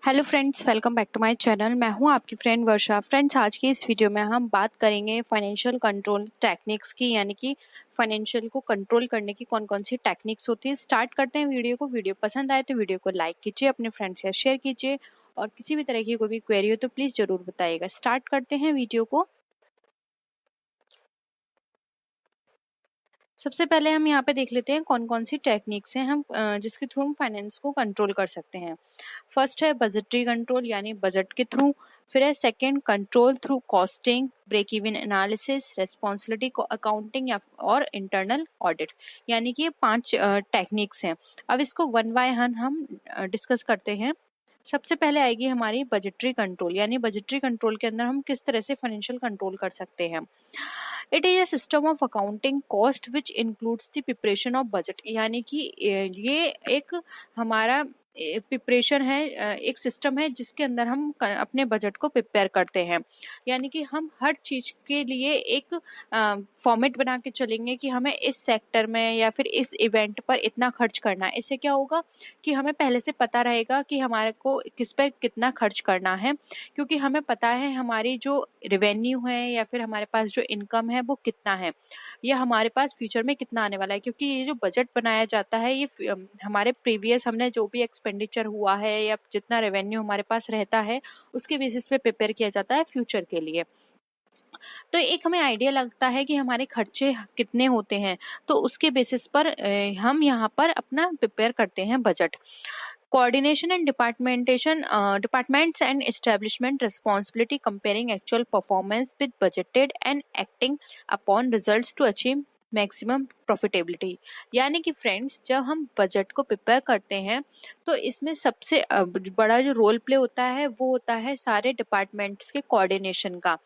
Hello friends, welcome back to my channel. मैं हूं आपकी फ्रेंड वर्षा। फ्रेंड्स, आज की इस वीडियो में हम बात करेंगे फाइनेंशियल कंट्रोल टेक्निक्स की, यानी कि फाइनेंशियल को कंट्रोल करने की कौन कौन सी टेक्निक्स होती है। स्टार्ट करते हैं वीडियो को। वीडियो पसंद आए तो वीडियो को लाइक कीजिए, अपने फ्रेंड्स के साथ शेयर कीजिए और किसी भी तरह की कोई भी क्वेरी हो तो प्लीज़ ज़रूर बताइएगा। स्टार्ट करते हैं वीडियो को। सबसे पहले हम यहाँ पे देख लेते हैं कौन कौन सी टेक्निक्स हैं जिसके थ्रू हम फाइनेंस को कंट्रोल कर सकते हैं। फर्स्ट है बजटरी कंट्रोल, यानी बजट के थ्रू। फिर है second, control through costing, break even analysis, responsibility accounting या और इंटरनल ऑडिट। यानी कि ये 5 टेक्निक्स हैं। अब इसको वन बाय वन हम डिस्कस करते हैं। सबसे पहले आएगी हमारी बजटरी कंट्रोल, यानी बजटरी कंट्रोल के अंदर हम किस तरह से फाइनेंशियल कंट्रोल कर सकते हैं। It is a system of accounting cost which includes the preparation of budget, यानी कि ये एक हमारा प्रिपरेशन है, एक सिस्टम है जिसके अंदर हम अपने बजट को प्रिपेयर करते हैं। यानी कि हम हर चीज़ के लिए एक फॉर्मेट बना के चलेंगे कि हमें इस सेक्टर में या फिर इस इवेंट पर इतना खर्च करना है। इससे क्या होगा कि हमें पहले से पता रहेगा कि हमारे को किस पर कितना खर्च करना है, क्योंकि हमें पता है हमारी जो रेवेन्यू है या फिर हमारे पास जो इनकम है वो कितना है, या हमारे पास फ्यूचर में कितना आने वाला है। क्योंकि ये जो बजट बनाया जाता है ये हमारे प्रीवियस हमने जो भी एक्सपेंडिचर हुआ है या जितना रेवेन्यू हमारे पास रहता है उसके बेसिस पे प्रिपेयर किया जाता है फ्यूचर के लिए। तो एक हमें आइडिया लगता है कि हमारे खर्चे कितने होते हैं, तो उसके बेसिस पर हम यहाँ पर अपना प्रिपेयर करते हैं budget. Coordination and departments and establishment responsibility, comparing actual performance with budgeted and acting upon results to achieve maximum profitability. यानी कि फ्रेंड्स, जब हम बजट को प्रिपेयर करते हैं तो इसमें सबसे बड़ा जो रोल प्ले होता है वो होता है सारे डिपार्टमेंट्स के कोऑर्डिनेशन का।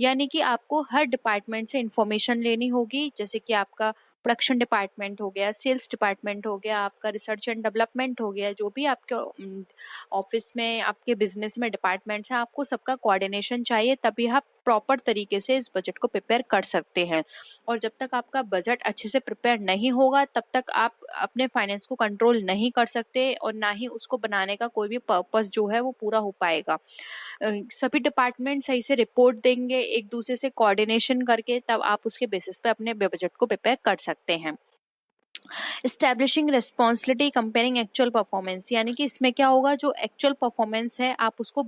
यानी कि आपको हर डिपार्टमेंट से इंफॉर्मेशन लेनी होगी, जैसे कि आपका प्रोडक्शन डिपार्टमेंट हो गया, सेल्स डिपार्टमेंट हो गया, आपका रिसर्च एंड डेवलपमेंट हो गया, जो भी आपके ऑफिस में आपके बिजनेस में डिपार्टमेंट्स हैं, आपको सबका कोऑर्डिनेशन चाहिए, तभी आप प्रॉपर तरीके से इस बजट को प्रिपेयर कर सकते हैं। और जब तक आपका बजट अच्छे से प्रिपेयर नहीं होगा तब तक आप अपने फाइनेंस को कंट्रोल नहीं कर सकते और ना ही उसको बनाने का कोई भी पर्पस जो है वो पूरा हो पाएगा। सभी डिपार्टमेंट सही से रिपोर्ट देंगे एक दूसरे से कोऑर्डिनेशन करके, तब आप उसके बेसिस पे अपने बजट को प्रिपेयर कर सकते हैं। Establishing responsibility, comparing actual performance, यानी कि इसमें क्या होगा, जो एक्चुअल परफॉर्मेंस है आप उसको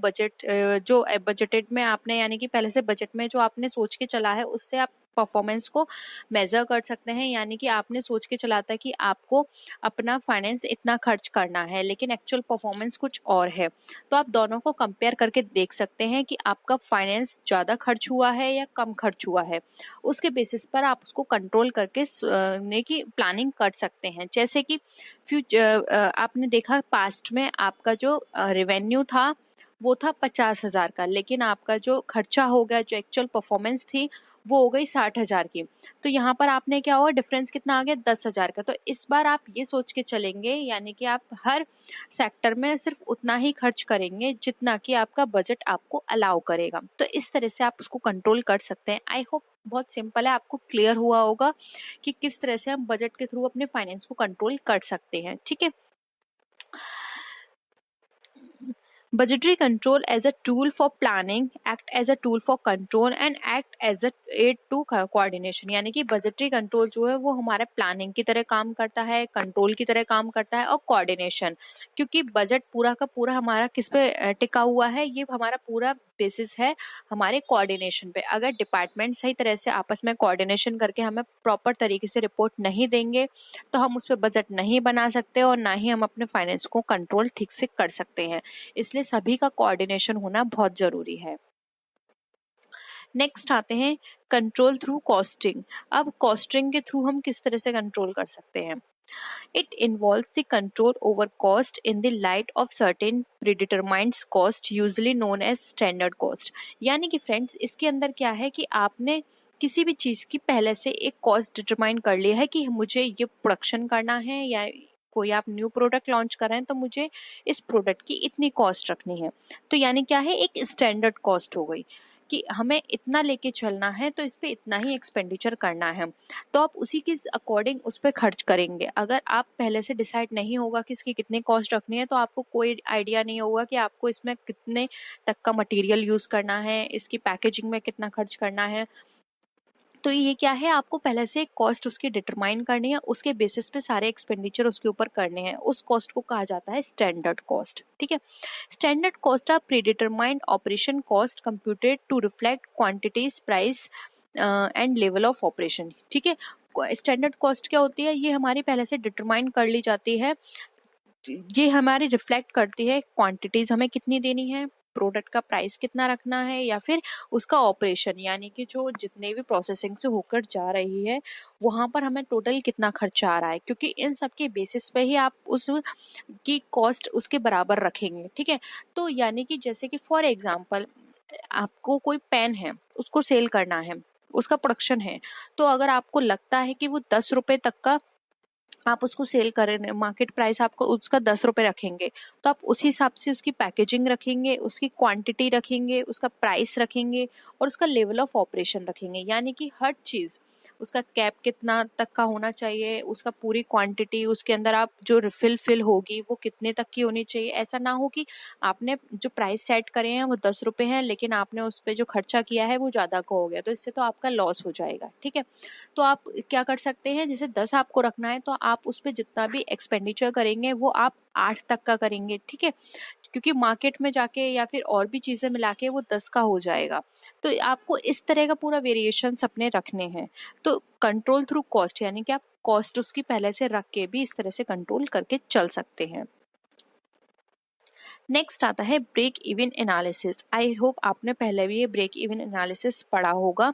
जो बजटेड में आपने, यानी कि पहले से बजट में जो आपने सोच के चला है उससे आप परफॉर्मेंस को मेजर कर सकते हैं। यानी कि आपने सोच के चला था कि आपको अपना फाइनेंस इतना खर्च करना है, लेकिन एक्चुअल परफॉर्मेंस कुछ और है, तो आप दोनों को कंपेयर करके देख सकते हैं कि आपका फाइनेंस ज़्यादा खर्च हुआ है या कम खर्च हुआ है। उसके बेसिस पर आप उसको कंट्रोल करके की प्लानिंग कर सकते हैं। जैसे कि आपने देखा पास्ट में आपका जो रेवेन्यू था वो था 50,000 का, लेकिन आपका जो खर्चा हो गया, जो एक्चुअल परफॉर्मेंस थी वो हो गई 60,000 की। तो यहाँ पर आपने क्या हुआ, डिफरेंस कितना आ गया, 10,000 का। तो इस बार आप ये सोच के चलेंगे, यानी कि आप हर सेक्टर में सिर्फ उतना ही खर्च करेंगे जितना कि आपका बजट आपको अलाउ करेगा। तो इस तरह से आप उसको कंट्रोल कर सकते हैं। आई होप बहुत सिंपल है, आपको क्लियर हुआ होगा कि किस तरह से हम बजट के थ्रू अपने फाइनेंस को कंट्रोल कर सकते हैं। ठीक है। Budgetary control as a tool for planning, act as a tool for control and act as a aid to coordination। यानी कि बजटरी कंट्रोल जो है वो हमारा प्लानिंग की तरह काम करता है, कंट्रोल की तरह काम करता है और कोऑर्डिनेशन। क्योंकि बजट पूरा का पूरा हमारा किस पे टिका हुआ है, ये हमारा पूरा बेसिस है हमारे कोऑर्डिनेशन पे। अगर डिपार्टमेंट सही तरह से आपस में कोऑर्डिनेशन करके हमें प्रॉपर तरीके से रिपोर्ट नहीं देंगे तो हम उस पर बजट नहीं बना सकते और ना ही हम अपने फाइनेंस को कंट्रोल ठीक से कर सकते हैं। इसलिए सभी का कोऑर्डिनेशन होना बहुत जरूरी है। नेक्स्ट आते हैं कंट्रोल थ्रू कॉस्टिंग। अब कॉस्टिंग के थ्रू हम किस तरह से कंट्रोल कर सकते हैं। It involves the control over cost in the light of certain predetermined cost usually known as standard cost। यानी कि फ्रेंड्स, इसके अंदर क्या है कि आपने किसी भी चीज़ की पहले से एक कॉस्ट डिटरमाइन कर लिया है कि मुझे ये प्रोडक्शन करना है, या कोई आप न्यू प्रोडक्ट लॉन्च कर रहे हैं तो मुझे इस प्रोडक्ट की इतनी कॉस्ट रखनी है। तो यानी क्या है, एक स्टैंडर्ड कॉस्ट हो गई। कि हमें इतना लेके चलना है तो इस पे इतना ही एक्सपेंडिचर करना है, तो आप उसी के अकॉर्डिंग उस पर खर्च करेंगे। अगर आप पहले से डिसाइड नहीं होगा कि इसकी कितनी कॉस्ट रखनी है तो आपको कोई आइडिया नहीं होगा कि आपको इसमें कितने तक का मटेरियल यूज़ करना है, इसकी पैकेजिंग में कितना खर्च करना है। तो ये क्या है, आपको पहले से कॉस्ट उसकी डिटरमाइन करनी है, उसके बेसिस पे सारे एक्सपेंडिचर उसके ऊपर करने हैं। उस कॉस्ट को कहा जाता है स्टैंडर्ड कॉस्ट। ठीक है, standard cost are predetermined operation cost computed to reflect quantities, price and level of operation. ठीक है, स्टैंडर्ड कॉस्ट क्या होती है, ये हमारी पहले से डिटरमाइन कर ली जाती है। ये हमारी रिफ्लेक्ट करती है क्वांटिटीज हमें कितनी देनी है, प्रोडक्ट का प्राइस कितना रखना है, या फिर उसका ऑपरेशन यानी कि जो जितने भी प्रोसेसिंग से होकर जा रही है वहाँ पर हमें टोटल कितना खर्चा आ रहा है, क्योंकि इन सब के बेसिस पे ही आप उस की कॉस्ट उसके बराबर रखेंगे। ठीक है, तो यानी कि जैसे कि फॉर एग्जांपल आपको कोई पेन है उसको सेल करना है, उसका प्रोडक्शन है, तो अगर आपको लगता है कि वो 10 रुपए तक का आप उसको सेल करें, मार्केट प्राइस आपको उसका 10 रुपए रखेंगे, तो आप उसी हिसाब से उसकी पैकेजिंग रखेंगे, उसकी क्वांटिटी रखेंगे, उसका प्राइस रखेंगे और उसका लेवल ऑफ ऑपरेशन रखेंगे। यानी कि हर चीज़, उसका कैप कितना तक का होना चाहिए, उसका पूरी क्वांटिटी, उसके अंदर आप जो रिफिल होगी वो कितने तक की होनी चाहिए। ऐसा ना हो कि आपने जो प्राइस सेट करे हैं वो 10 रुपए हैं लेकिन आपने उस पर जो खर्चा किया है वो ज़्यादा का हो गया, तो इससे तो आपका लॉस हो जाएगा। ठीक है, तो आप क्या कर सकते हैं, जैसे 10 आपको रखना है तो आप उस पर जितना भी एक्सपेंडिचर करेंगे वो आप 8 तक का करेंगे। ठीक है, क्योंकि मार्केट में जाके या फिर और भी चीज़ें मिला के वो 10 का हो जाएगा। तो आपको इस तरह का पूरा वेरिएशन अपने रखने हैं। तो कंट्रोल थ्रू कॉस्ट यानी कि आप कॉस्ट उसकी पहले से रख के भी इस तरह से कंट्रोल करके चल सकते हैं। नेक्स्ट आता है break even analysis. I hope आपने पहले भी ये ब्रेक इवन एनालिसिस पढ़ा होगा।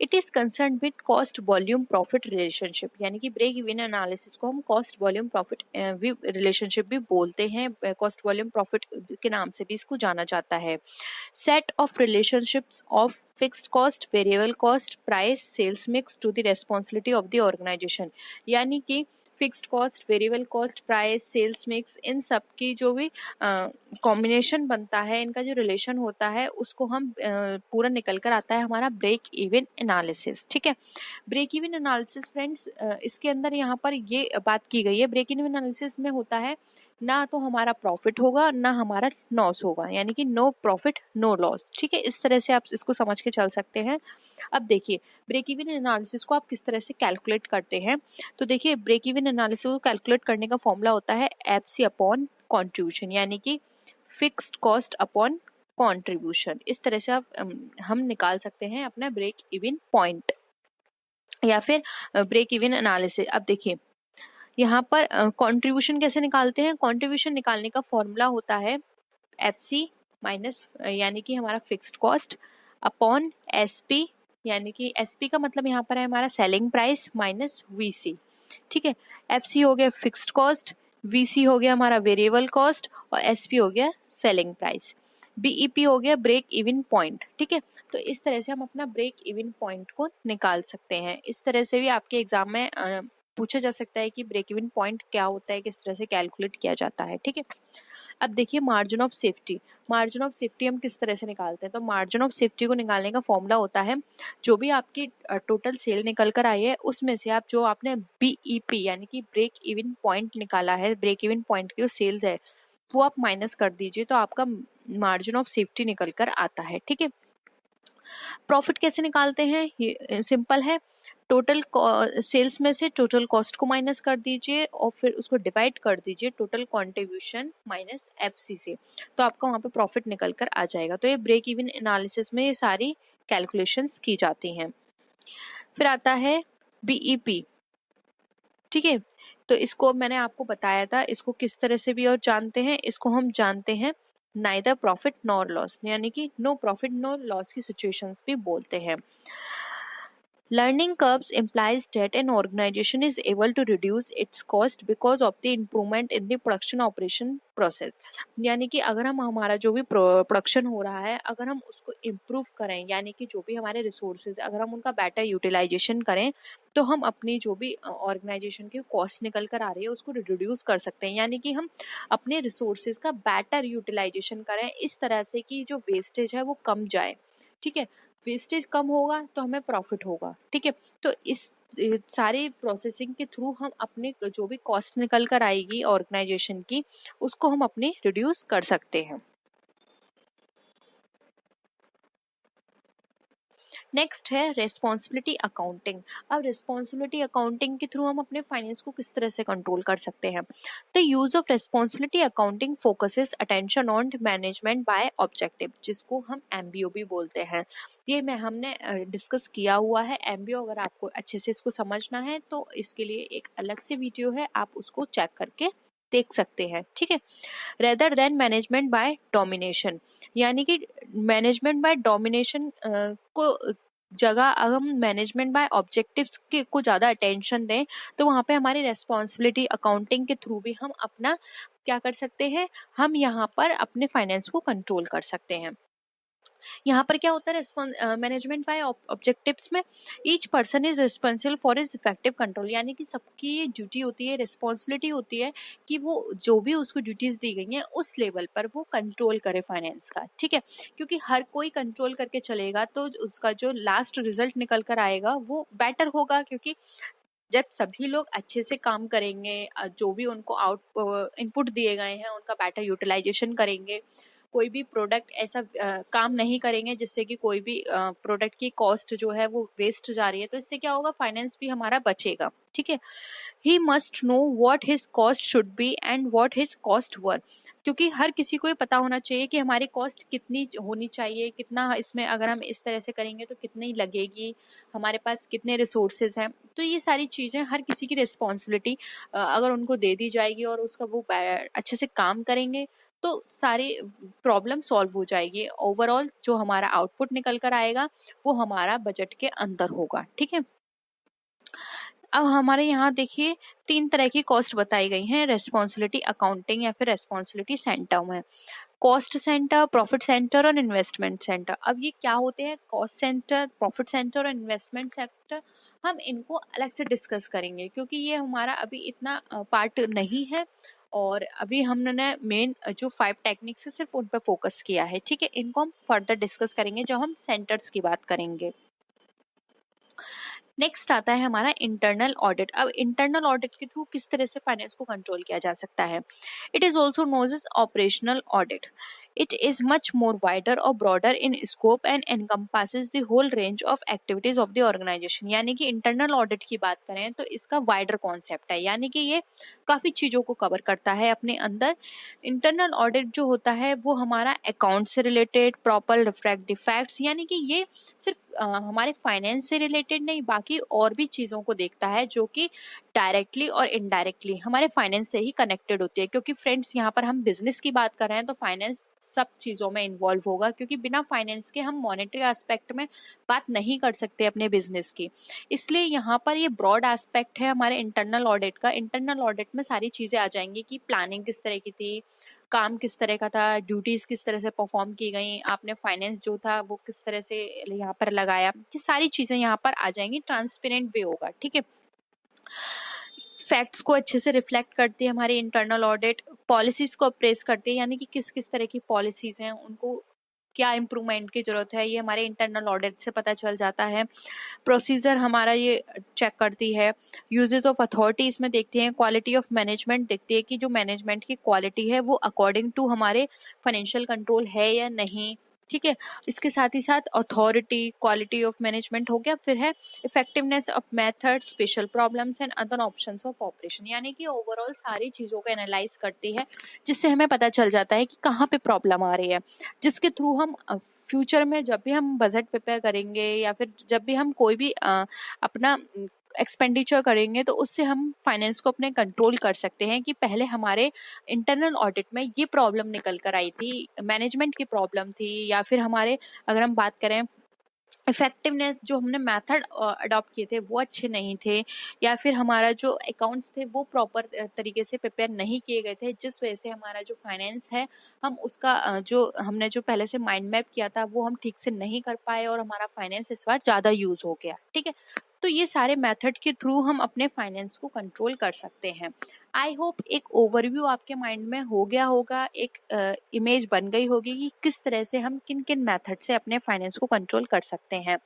It is concern with cost volume profit relationship, यानी कि ब्रेक इवन एनालिसिस को हम कॉस्ट वॉल्यूम प्रॉफिट रिलेशनशिप भी बोलते हैं, कॉस्ट वॉल्यूम प्रॉफिट के नाम से भी इसको जाना जाता है। Set of relationships of fixed cost, variable cost, price, sales mix to the responsibility of the organisation. यानी कि fixed cost, variable cost, price, sales mix, इन सब की जो भी कॉम्बिनेशन बनता है, इनका जो रिलेशन होता है उसको हम पूरा निकल कर आता है हमारा ब्रेक इवन एनालिसिस। ठीक है, ब्रेक इवन एनालिसिस फ्रेंड्स, इसके अंदर यहाँ पर ये बात की गई है, ब्रेक इवन एनालिसिस में होता है ना तो हमारा प्रॉफिट होगा ना हमारा लॉस होगा, यानी कि नो प्रॉफिट नो लॉस। ठीक है, इस तरह से आप इसको समझ के चल सकते हैं। अब देखिए ब्रेक इवन एनालिसिस को आप किस तरह से कैलकुलेट करते हैं। तो देखिए ब्रेक इवन एनालिसिस को कैलकुलेट करने का फॉर्मूला होता है FC अपॉन कॉन्ट्रीब्यूशन, यानी कि फिक्स्ड कॉस्ट अपॉन कॉन्ट्रीब्यूशन। इस तरह से आप हम निकाल सकते हैं अपना ब्रेक इवन पॉइंट या फिर ब्रेक इवन एनालिसिस। अब देखिए यहाँ पर कंट्रीब्यूशन कैसे निकालते हैं। कंट्रीब्यूशन निकालने का फॉर्मूला होता है FC माइनस यानी कि हमारा फिक्स्ड कॉस्ट अपॉन SP, यानी कि SP का मतलब यहाँ पर है हमारा सेलिंग प्राइस माइनस VC। ठीक है, FC हो गया फिक्स्ड कॉस्ट, VC हो गया हमारा वेरिएबल कॉस्ट और SP हो गया सेलिंग प्राइस, BEP हो गया ब्रेक इवन पॉइंट। ठीक है, तो इस तरह से हम अपना ब्रेक इवन पॉइंट को निकाल सकते हैं। इस तरह से भी आपके एग्जाम में पूछा जा सकता है कि ब्रेक इवन पॉइंट क्या होता है, किस तरह से कैलकुलेट किया जाता है। ठीक है, अब देखिए margin of safety. Margin of safety हम किस तरह से निकालते हैं, तो मार्जिन ऑफ सेफ्टी को निकालने का फॉर्मूला होता है जो भी आपकी टोटल सेल निकल कर आई है उसमें से आप जो आपने BEP यानी कि ब्रेक इवन पॉइंट निकाला है, ब्रेक इवन पॉइंट की जो सेल्स है वो आप माइनस कर दीजिए तो आपका मार्जिन ऑफ सेफ्टी निकल कर आता है। ठीक है, प्रॉफिट कैसे निकालते हैं, ये सिंपल है, टोटल सेल्स में से टोटल कॉस्ट को माइनस कर दीजिए और फिर उसको डिवाइड कर दीजिए टोटल कंट्रीब्यूशन माइनस FC से, तो आपका वहाँ पे प्रॉफिट निकल कर आ जाएगा। तो ये ब्रेक इवन एनालिसिस में ये सारी कैलकुलेशंस की जाती हैं। फिर आता है BEP। ठीक है, तो इसको मैंने आपको बताया था, इसको किस तरह से भी और जानते हैं, इसको हम जानते हैं नाइदर प्रॉफिट नॉर लॉस, यानी कि नो प्रॉफिट नो लॉस की सिचुएशंस भी बोलते हैं। Learning curves implies that an organization is able to reduce its cost because of the improvement in the production operation process। यानी कि अगर हम हमारा जो भी प्रोडक्शन हो रहा है अगर हम उसको इम्प्रूव करें, यानी कि जो भी हमारे रिसोर्सेज अगर हम उनका बेटर यूटिलाइजेशन करें तो हम अपनी जो भी ऑर्गेनाइजेशन की कॉस्ट निकल कर आ रही है उसको रिड्यूस कर सकते हैं। यानी कि हम अपने रिसोर्सेज का बेटर यूटिलाइजेशन करें इस तरह से कि जो वेस्टेज है वो कम जाए। ठीक है, वेस्टेज कम होगा तो हमें प्रॉफिट होगा। ठीक है, तो इस सारे प्रोसेसिंग के थ्रू हम अपने जो भी कॉस्ट निकल कर आएगी ऑर्गेनाइजेशन की, उसको हम अपनी रिड्यूस कर सकते हैं। नेक्स्ट है रेस्पॉन्सिबिलिटी अकाउंटिंग। अब रेस्पॉन्सिबिलिटी अकाउंटिंग के थ्रू हम अपने फाइनेंस को किस तरह से कंट्रोल कर सकते हैं। The use of responsibility accounting focuses attention on management by objective, जिसको हम एमबीओ भी बोलते हैं। ये हमने डिस्कस किया हुआ है। एमबीओ अगर आपको अच्छे से इसको समझना है तो इसके लिए एक अलग से वीडियो है, आप उसको चेक करके देख सकते हैं। ठीक है, rather than management by domination, यानी कि मैनेजमेंट बाय डोमिनेशन को जगह अगर हम मैनेजमेंट बाय ऑब्जेक्टिव्स के को ज़्यादा अटेंशन दें तो वहाँ पे हमारी रेस्पॉन्सिबिलिटी अकाउंटिंग के थ्रू भी हम अपना क्या कर सकते हैं, हम यहाँ पर अपने फाइनेंस को कंट्रोल कर सकते हैं। यहाँ पर क्या होता है मैनेजमेंट बाय ऑब्जेक्टिव्स में each person is responsible for is effective control, यानी कि सबकी ये ड्यूटी होती है, रिस्पॉन्सिबिलिटी होती है कि वो जो भी उसको ड्यूटीज दी गई हैं उस लेवल पर वो कंट्रोल करे फाइनेंस का। ठीक है, क्योंकि हर कोई कंट्रोल करके चलेगा तो उसका जो लास्ट रिजल्ट निकल कर आएगा वो बेटर होगा, क्योंकि जब सभी लोग अच्छे से काम करेंगे, जो भी उनको इनपुट दिए गए हैं उनका बेटर यूटिलाइजेशन करेंगे, कोई भी प्रोडक्ट ऐसा काम नहीं करेंगे जिससे कि कोई भी प्रोडक्ट की कॉस्ट जो है वो वेस्ट जा रही है, तो इससे क्या होगा, फाइनेंस भी हमारा बचेगा। ठीक है, he must know what his cost should be and what his cost were, क्योंकि हर किसी को ये पता होना चाहिए कि हमारी कॉस्ट कितनी होनी चाहिए, कितना इसमें अगर हम इस तरह से करेंगे तो कितनी लगेगी, हमारे पास कितने रिसोर्सेज हैं। तो ये सारी चीज़ें हर किसी की रिस्पॉन्सिबिलिटी अगर उनको दे दी जाएगी और उसका वो अच्छे से काम करेंगे तो सारी प्रॉब्लम सॉल्व हो जाएगी। ओवरऑल जो हमारा आउटपुट निकल कर आएगा वो हमारा बजट के अंदर होगा। ठीक है, अब हमारे यहाँ देखिए 3 तरह की कॉस्ट बताई गई हैं रेस्पॉन्सिबिलिटी अकाउंटिंग या फिर रेस्पॉन्सिबिलिटी सेंटर में। कॉस्ट सेंटर, प्रॉफिट सेंटर और इन्वेस्टमेंट सेंटर। अब ये क्या होते हैं, कॉस्ट सेंटर, प्रॉफिट सेंटर और इन्वेस्टमेंट सेंटर, हम इनको अलग से डिस्कस करेंगे क्योंकि ये हमारा अभी इतना पार्ट नहीं है और अभी हमने मेन जो 5 टेक्निक्स है सिर्फ उन पर फोकस किया है। ठीक है, इनको हम फर्दर डिस्कस करेंगे जब हम सेंटर्स की बात करेंगे। नेक्स्ट आता है हमारा इंटरनल ऑडिट। अब इंटरनल ऑडिट के थ्रू किस तरह से फाइनेंस को कंट्रोल किया जा सकता है। It is also known as operational audit. It is much more wider or broader in scope and encompasses the whole range of activities of the organization। यानी कि इंटरनल ऑडिट की बात करें तो इसका वाइडर कॉन्सेप्ट है, यानी कि ये काफ़ी चीज़ों को कवर करता है अपने अंदर। इंटरनल ऑडिट जो होता है वो हमारा अकाउंट से रिलेटेड, प्रॉपर रिफ्लेक्ट डिफेक्ट्स, यानी कि ये सिर्फ हमारे फाइनेंस से रिलेटेड नहीं बाकी और भी चीज़ों को देखता है जो कि डायरेक्टली और इनडायरेक्टली हमारे फाइनेंस से ही कनेक्टेड होती है। क्योंकि फ्रेंड्स यहाँ पर हम बिजनेस की बात कर रहे हैं तो फाइनेंस सब चीज़ों में इन्वॉल्व होगा, क्योंकि बिना फाइनेंस के हम मॉनेटरी एस्पेक्ट में बात नहीं कर सकते अपने बिजनेस की। इसलिए यहाँ पर ये ब्रॉड एस्पेक्ट है हमारे इंटरनल ऑडिट का। इंटरनल ऑडिट में सारी चीज़ें आ जाएंगी कि प्लानिंग किस तरह की थी, काम किस तरह का था, ड्यूटीज़ किस तरह से परफॉर्म की गई, आपने फाइनेंस जो था वो किस तरह से यहाँ पर लगाया, ये सारी चीज़ें यहाँ पर आ जाएंगी। ट्रांसपेरेंट वे होगा। ठीक है, फैक्ट्स को अच्छे से रिफ्लेक्ट करती है हमारी इंटरनल ऑडिट। पॉलिसीज को अप्रेस करती है, यानी कि किस किस तरह की पॉलिसीज हैं, उनको क्या इम्प्रूवमेंट की जरूरत है, ये हमारे इंटरनल ऑडिट से पता चल जाता है। प्रोसीजर हमारा ये चेक करती है। यूजेस ऑफ अथॉरिटी इसमें देखती हैं। क्वालिटी ऑफ मैनेजमेंट देखती है कि जो मैनेजमेंट की क्वालिटी है वो अकॉर्डिंग टू हमारे फाइनेंशियल कंट्रोल है या नहीं। ठीक है, इसके साथ ही साथ अथॉरिटी, क्वालिटी ऑफ मैनेजमेंट हो गया। फिर है effectiveness of method, special problems and other options of operation, यानी कि ओवरऑल सारी चीज़ों को एनालाइज करती है जिससे हमें पता चल जाता है कि कहाँ पे प्रॉब्लम आ रही है, जिसके थ्रू हम फ्यूचर में जब भी हम बजट प्रिपेयर करेंगे या फिर जब भी हम कोई भी अपना एक्सपेंडिचर करेंगे तो उससे हम फाइनेंस को अपने कंट्रोल कर सकते हैं कि पहले हमारे इंटरनल ऑडिट में ये प्रॉब्लम निकल कर आई थी, मैनेजमेंट की प्रॉब्लम थी, या फिर हमारे अगर हम बात करें इफेक्टिवनेस, जो हमने मेथड अडॉप्ट किए थे वो अच्छे नहीं थे, या फिर हमारा जो अकाउंट्स थे वो प्रॉपर तरीके से प्रिपेयर नहीं किए गए थे, जिस वजह से हमारा जो फाइनेंस है हम उसका जो हमने जो पहले से माइंड मैप किया था वो हम ठीक से नहीं कर पाए और हमारा फाइनेंस इस बार ज़्यादा यूज़ हो गया। ठीक है, तो ये सारे मेथड के थ्रू हम अपने फाइनेंस को कंट्रोल कर सकते हैं। आई होप एक ओवरव्यू आपके माइंड में हो गया होगा, एक इमेज बन गई होगी कि किस तरह से हम किन किन मेथड से अपने फाइनेंस को कंट्रोल कर सकते हैं।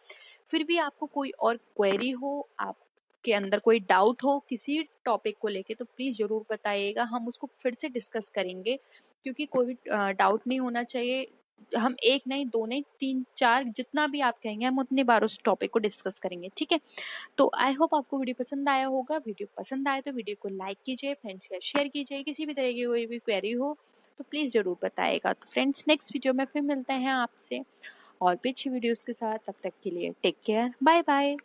फिर भी आपको कोई और क्वेरी हो, आपके अंदर कोई डाउट हो किसी टॉपिक को लेके, तो प्लीज़ ज़रूर बताइएगा, हम उसको फिर से डिस्कस करेंगे, क्योंकि कोई भी डाउट नहीं होना चाहिए। हम एक नहीं, दो नहीं, 3-4 जितना भी आप कहेंगे हम उतनी बार उस टॉपिक को डिस्कस करेंगे, ठीक है। तो आई होप आपको वीडियो पसंद आया होगा। वीडियो पसंद आए तो वीडियो को लाइक कीजिए, फ्रेंड्स के साथ शेयर कीजिए। किसी भी तरह की कोई भी क्वेरी हो तो प्लीज़ ज़रूर बताइएगा। तो फ्रेंड्स, नेक्स्ट वीडियो में फिर मिलते हैं आपसे और भी अच्छी वीडियोज़ के साथ। तब तक के लिए टेक केयर, बाय बाय।